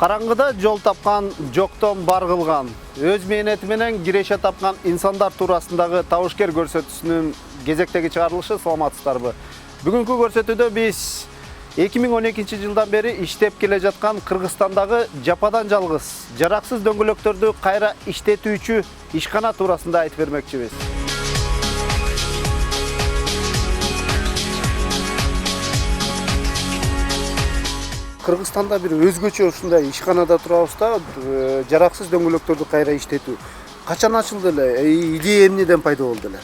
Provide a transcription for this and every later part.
Караңгыда жол тапкан, жоктон бар кылган, өз мээнети менен киреше тапкан инсандар туурасындагы табышкер көрсөтүүсүнүн кезектеги чыгарылышы. Саламатсыздарбы? Бүгүнкү көрсөтүүдө биз 2012-жылдан бери иштеп келе жаткан Кыргызстандагы жападан жалгыз, жараксыз дөңгөлөктөрдү кайра иштетүүчү ишкана туурасында айтып бермекчибиз. Кыргызстанда бир өзгөчө ушундай ишканада турабыз да, жараксыз дөңгөлөктөрдү кайра иштетүү. Качан ачылды эле? Идея эмнеден пайда болду эле?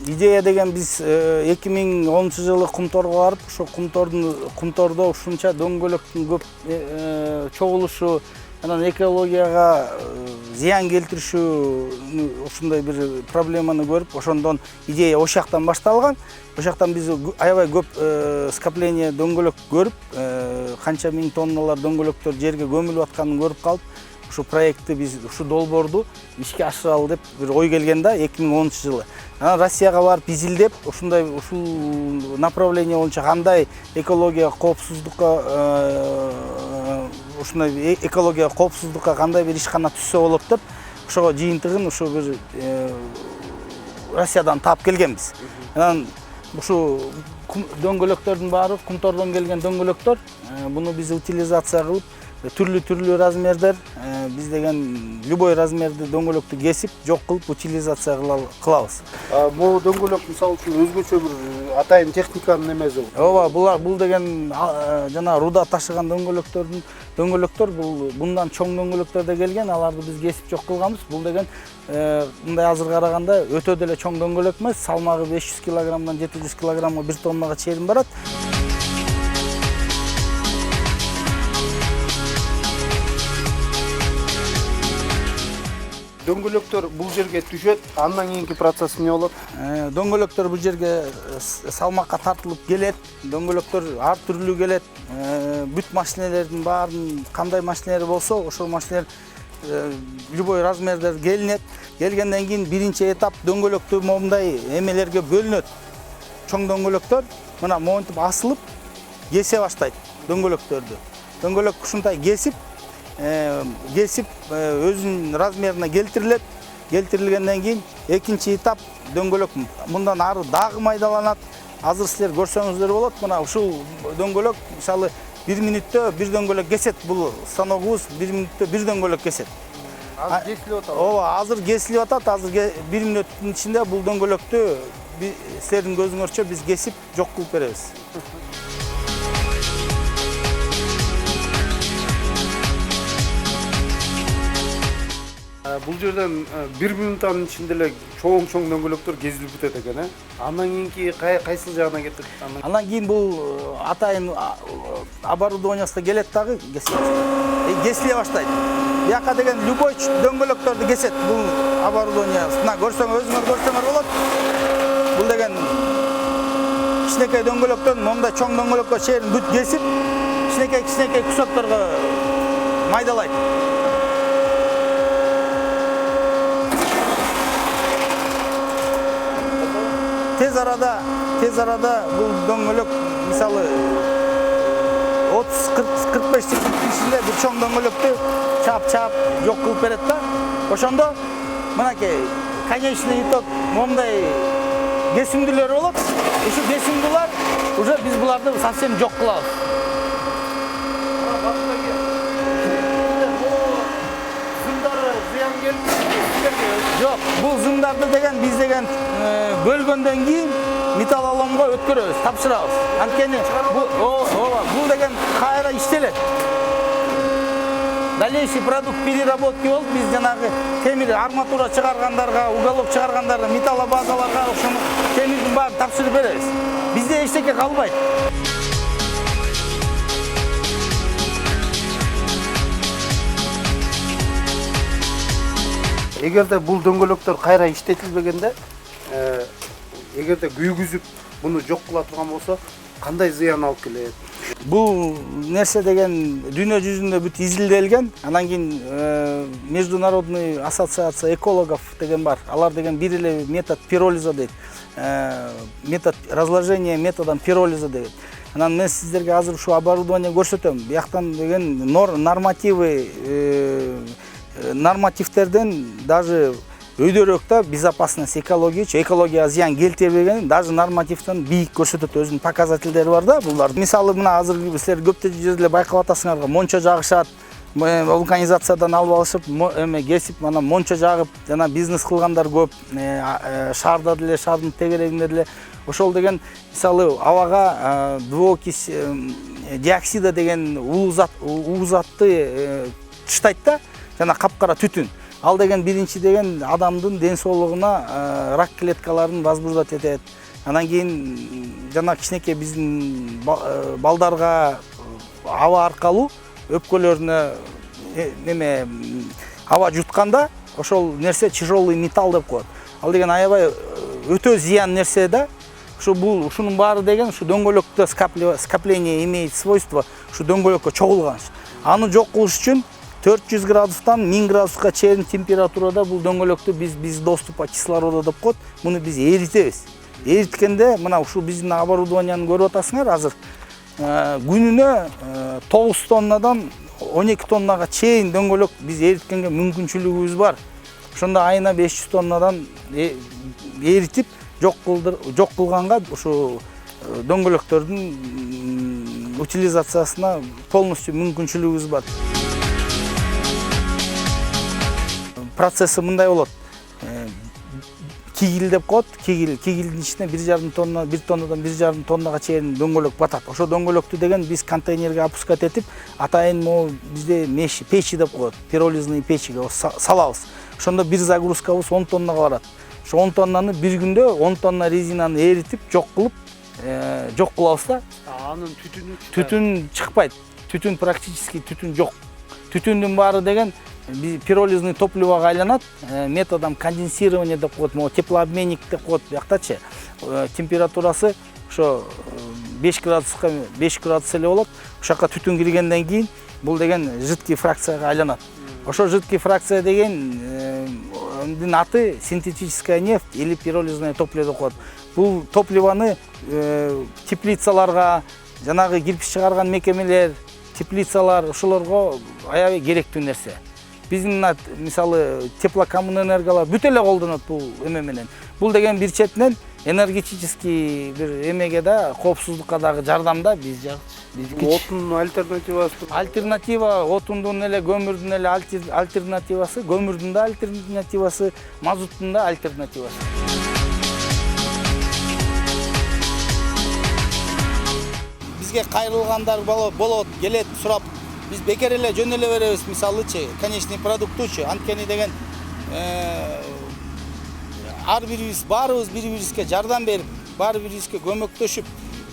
Идея деген биз 2010-жылы Кумторго барып, ошо Кумтордо ушунча дөңгөлөктүн көп чогулушу, анан экологияга зыян келтиришүү ушундай бир проблеманы көрүп, ошондон идея ош жактан башталган. Ош жактан биз аябай көп скопление дөңгөлөк көрүп, канча миң тонналар дөңгөлөктөр жерге көмүлүп атканын көрүп калып, ушу проектти биз ушу долбоорду ишке ашыралы деп бир ой келген да 2010-жылы. Анан Россияга барып изилдеп, ушул направление боюнча кандай экология коопсуздукка ушундай экология коопсуздукка кандай бир ишкана түзсө болот деп, ошого жыйынтыгын ушу бир Россиядан таап келгенбиз. Анан ушу дөңгөлөктөрдүн баары Кумтордон келген дөңгөлөктөр, буну биз утилизация кылып, түрлүү размердер, биз деген любой размерди дөңгөлөктү кесип, жок кылып утилизация кылабыз. Бул дөңгөлөк мисалы үчүн өзгөчө бир атайын техниканын эмеси бул. Ооба, бул деген жана руда ташыган дөңгөлөктөр bundan чоң дөңгөлөктөр да келген, аларды биз кесип жок кылганбыз. Бул деген мындай азыр караганда өтө деле чоң дөңгөлөк эмес, салмагы 500 килограммдан 700 килограмга 1 тоннага чейин барат. Дөңгөлөктөр бул жерге түшөт, андан кийинки процесс эмне болот? Дөңгөлөктөр бул жерге салмакка тартылып келет, дөңгөлөктөр ар түрлүү келет. Бүт машинелердин баарын кандай машинелер болсо, ошол машинелер любой размердер келинет. Келгенден кийин биринчи этап дөңгөлөктү момундай эмелерге бөлүнөт. Чоң дөңгөлөктөр мына монтип асылып кесе баштайт дөңгөлөктөрдү. Дөңгөлөк ушундай кесип өзүнүн размерине келтирилет. Келтирилгенден кийин экинчи этап дөңгөлөк мындан ары дагы майдаланат. Азыр силер көрсөңүздөр болот. Мына ушул дөңгөлөк мисалы 1 мүнөттө бир дөңгөлөк кесет. Бул станогубуз 1 мүнөттө бир дөңгөлөк кесет. Азыр кесилип атат. Ооба, азыр кесилип атат. Азыр 1 мүнөттүн ичинде бул дөңгөлөктү силердин көзүңөрчө биз кесип жок кылып беребиз. Бул жерден 1 мүнөттүн ичинде эле чоң дөңгөлөктөр кезилип бүтөт экен, Андан кийинки кайсыл жагына кетет? Андан кийин бул атайын оборудованиясы келет дагы кесиле баштайт. Бияка деген любой дөңгөлөктөрдү кесет. Бул оборудованиясына өзүңөр көрсөңөр болот. Бул деген кичинекей дөңгөлөктөн мондай чоң дөңгөлөккө чейин бүт кесип, кичинекей кусокторго майдалайт. Tez arada bu дөңгөлөк мисалы 30-45 секундтун ичинде бир чоң дөңгөлөктү чап жок кылып берет да. Ошондо мынакей конечный итог момундай кесимдүүлөр болот. Ушу кесимдүүлөр уже биз буларды совсем жок кылабыз. Жок, бул зымдарды деген биз деген бөлгөндөн кийин металлоломго өткөрөбүз, тапшырабыз. Анткени бул деген кайра иштелет. Дальнейший продукт переработки болуп, биз жанагы темир арматура чыгаргандарга, уголок чыгаргандарга, металлобазаларга ошону темирдин баарын тапшырып беребиз. Бизде эчтеке калбайт. Эгерде бул дөңгөлөктөр кайра иштетилбегенде, эгерде күйгүзүп буну жок кыла турган болсо, кандай зыян алып келет? Бул нерсе деген дүйнө жүзүндө бүт изилделген. Андан кийин международный ассоциация экологов деген бар. Алар деген бир эле метод пиролиза дейт. Метод разложения методом пиролиза дейт. Анан мен сиздерге азыр ушу оборудование көрсөтөм. Бияктан деген нормативтерден даже өйдөрөөк да безопасность экология үчүн экологияга зыян келтирбеген даже нормативден бийик көрсөтөт, өзүнүн показательдери бар да булар. Мисалы мына азыр силер көп жерде байкап атасыңар, мончо жагышат, вулканизациядан алып алышып, кесип, анан мончо жагып, жана бизнес кылгандар көп, шаарда деле, шаардын тегерегинде деле. Ошол деген мисалы абага двуокись диоксида деген уузатты таштайт да, жана капкара түтүн. Ал деген биринчи деген адамдын ден соолугуна рак клеткаларын возбуждать этет. Анан кийин жана кичинекей биздин балдарга аба аркылуу өпкөлөрүнө аба жутканда ошол нерсе тяжелый металл деп коет. Ал деген аябай өтө зыян нерсе да. Ушунун баары деген ушу дөңгөлөктө скопление имеет свойство, ушу дөңгөлөккө чогулган. Аны жок кылыш үчүн 400 градустан 1000 градуска чейин температурада бул дөңгөлөктү биз доступа кислорода деп коет. Муну биз эритебиз. Эриткенде мына ушул биздин оборудованияны көрүп атасыңар азыр. Күнүнө 9 тоннадан 12 тоннага чейин дөңгөлөк биз эриткенге мүмкүнчүлүгүбүз бар. Ошондо айына 500 тоннадан эритип жок кылганга ушу дөңгөлөктөрдүн утилизациясына полностью мүмкүнчүлүгүбүз бар. Процесси мындай болот. Кигил деп коет. Кигилдин ичине 1,5 тонна, 1 тоннадан 1,5 тоннага чейин дөңгөлөк батат. Ошо дөңгөлөктү деген биз контейнерге опускать этип, атайын бизде печи деп коет. Пиролизный печиге салабыз. Ошондо бир загрузкабыз 10 тоннага барат. Ошо 10 тоннаны бир күндө 10 тонна резинаны эритип, жок кылып, жок кылабыз да. Анын түтүн чыкпайт. Түтүн практически жок. Түтүндүн баары деген пиролизный топливого айланат, методом конденсирования деп коет, теплообменник деп коет бияктачы. Температурасы ошо 5 градус эле болот. Ошока түтүн киргенден кийин бул деген жидкий фракцияга айланат. Ошо жидкий фракция дегендин аты синтетическая нефть или пиролизное топливо деп коет. Бул топливоны теплицаларга, жанагы кирпич чыгарган мекемелер, теплицалар ошолорго аябай керектүү нерсе. Биздин мисалы теплокоммунэнергиялар бүт эле колдонот бул эме менен. Бул деген бир четинен энергетический бир эмеге да, коопсуздукка дагы жардамда биз отун альтернативасы. Альтернатива отундун эле, көмүрдүн эле альтернативасы, көмүрдүн да альтернативасы, мазуттун да альтернативасы. Бизге кайрылгандар болот, келет, сурап, биз бекер эле жөн эле беребиз, мисалычы, конечный продуктучу, анткени деген ар бирибиз баарыбыз бири-бирибизге жардам берип, баары-бирибизге көмөктөшүп,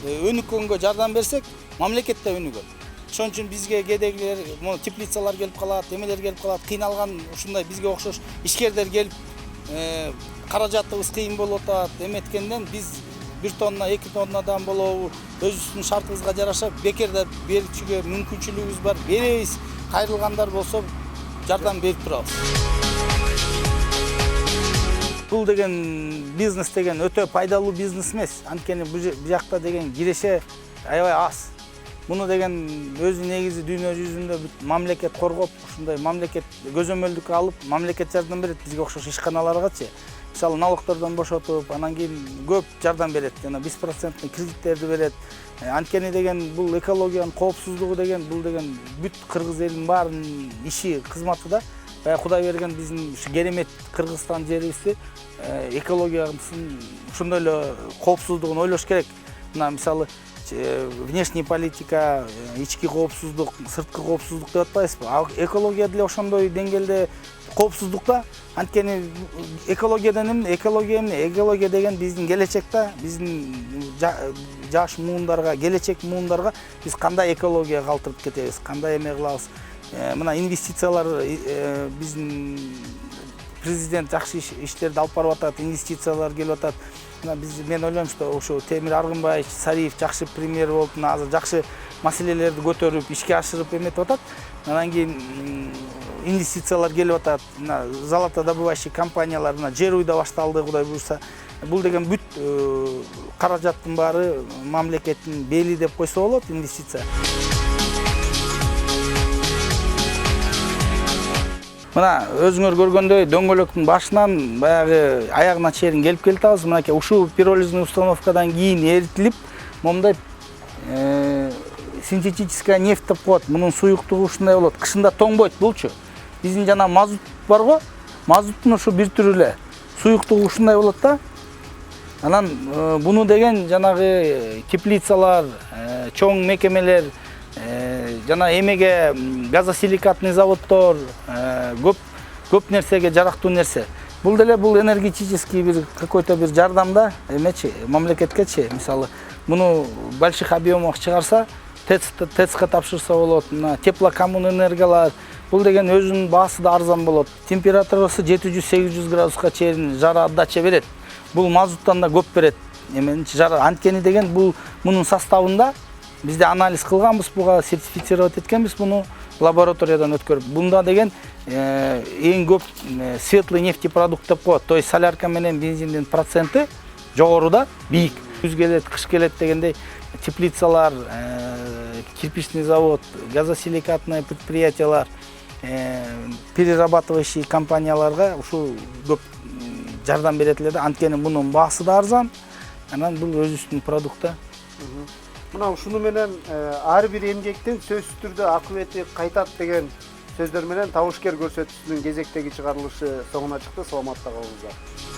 өнүккөнгө жардам берсек, мамлекет да өнүгөт. Ошон үчүн бизге кедейлер, теплицалар келип калат, эмелер келип калат, кыйналган ушундай бизге окшош ишкерлер келип, каражатыбыз кыйын болуп атат, эметкенден биз 1 тонна, 2 тоннадан болобу, өзүбүздүн шартыбызга жараша бекерде берүүчүгө мүмкүнчүлүгүбүз бар. Беребиз, кайрылгандар болсо жардам берип турабыз. Бул деген бизнес деген өтө пайдалуу бизнес эмес. Анткени бул жакта деген киреше аябай аз. Муну деген өзү негизи дүйнө жүзүндө мамлекет коргоп, ушундай мамлекет көзөмөлдүккө алып, мамлекет жардам берет бизге окшош ишканаларгачы. Мисалы налогтордон бошотуп, анан кийин көп жардам берет, жана 5% кредиттерди берет. Анткени деген бул экологиянын коопсуздугу деген бул деген бүт кыргыз элинин баарынын иши, кызматы да. Кудай берген биздин ушу керемет Кыргызстан жерибизди экологиясын ушондой эле коопсуздугун ойлош керек. Мына мисалы внешний политика, ички коопсуздук, сырткы коопсуздук деп атпайбызбы? Экология деле ошондой деңгээлде коопсуздукта. Анткени экология деген биздин келечекте, биздин жаш муундарга, келечек муундарга биз кандай экология калтырып кетебиз, кандай эме кылабыз. Мына инвестициялар биздин президент жакшы иштерди алып барып атат, инвестициялар келип атат. Мен ойлойм, что ошо Темир Аргынбаевич Сариев жакшы премьер болуп, азыр жакшы маселелерди көтөрүп, ишке ашырып эметип атат. Анан кийин инвестициялар келип атат. Золотодобывающий компаниялар жер уйда башталды, Кудай буйрса. Бул деген бүт каражаттын баары мамлекеттин бели деп койсо болот, инвестиция. Мына өзүңөр көргөндөй дөңгөлөктүн башынан баягы аягына чейин келип келатабыз. Мынакей ушул пиролизный установкадан кийин эритилип, момундай синтетическая нефть деп коет. Мунун суюктугу ушундай болот. Кышында тоңбойт булчу. Биздин жана мазут бар го, мазуттун ушу бир түрү эле. Суюктугу ушундай болот да. Анан буну деген жанагы теплицалар, чоң мекемелер, жана эмеге газосиликатный заводдор, көп нерсеге жарактуу нерсе. Бул деле бул энергетический бир какой-то бир жардамда эмечи, мамлекеткечи, мисалы, муну больших объемах чыгарса, ТЭЦ-ка тапшырса болот, мына теплокоммунэнергалар, бул деген өзүнүн баасы да арзан болот. Температурасы 700-800 градуска чейин жара отдача берет. Бул мазуттан да көп берет. Эменчи жара анткени деген бул мунун составында бизде анализ кылганбыз, буга сертифицировать эткенбиз, муну лабораториядан өткөрүп. Бунда деген эң көп светлый нефтепродукт деп коет. То есть солярка менен бензиндин проценти жогоруда, бийик. Күз келет, кыш келет дегендей теплицалар, кирпичный завод, газосиликатный предприятиялар, перерабатывающий компанияларга ушул көп жардам берет эле да. Анткени мунун баасы да арзан. Анан бул өзүбүздүн продукт да. Мына ушуну менен ар бир эмгектин сөзсүз түрдө акыбети кайтат деген сөздөр менен табышкер көрсөтүүсүнүн кезектеги чыгарылышы соңуна чыкты. Саламатта калыңыздар.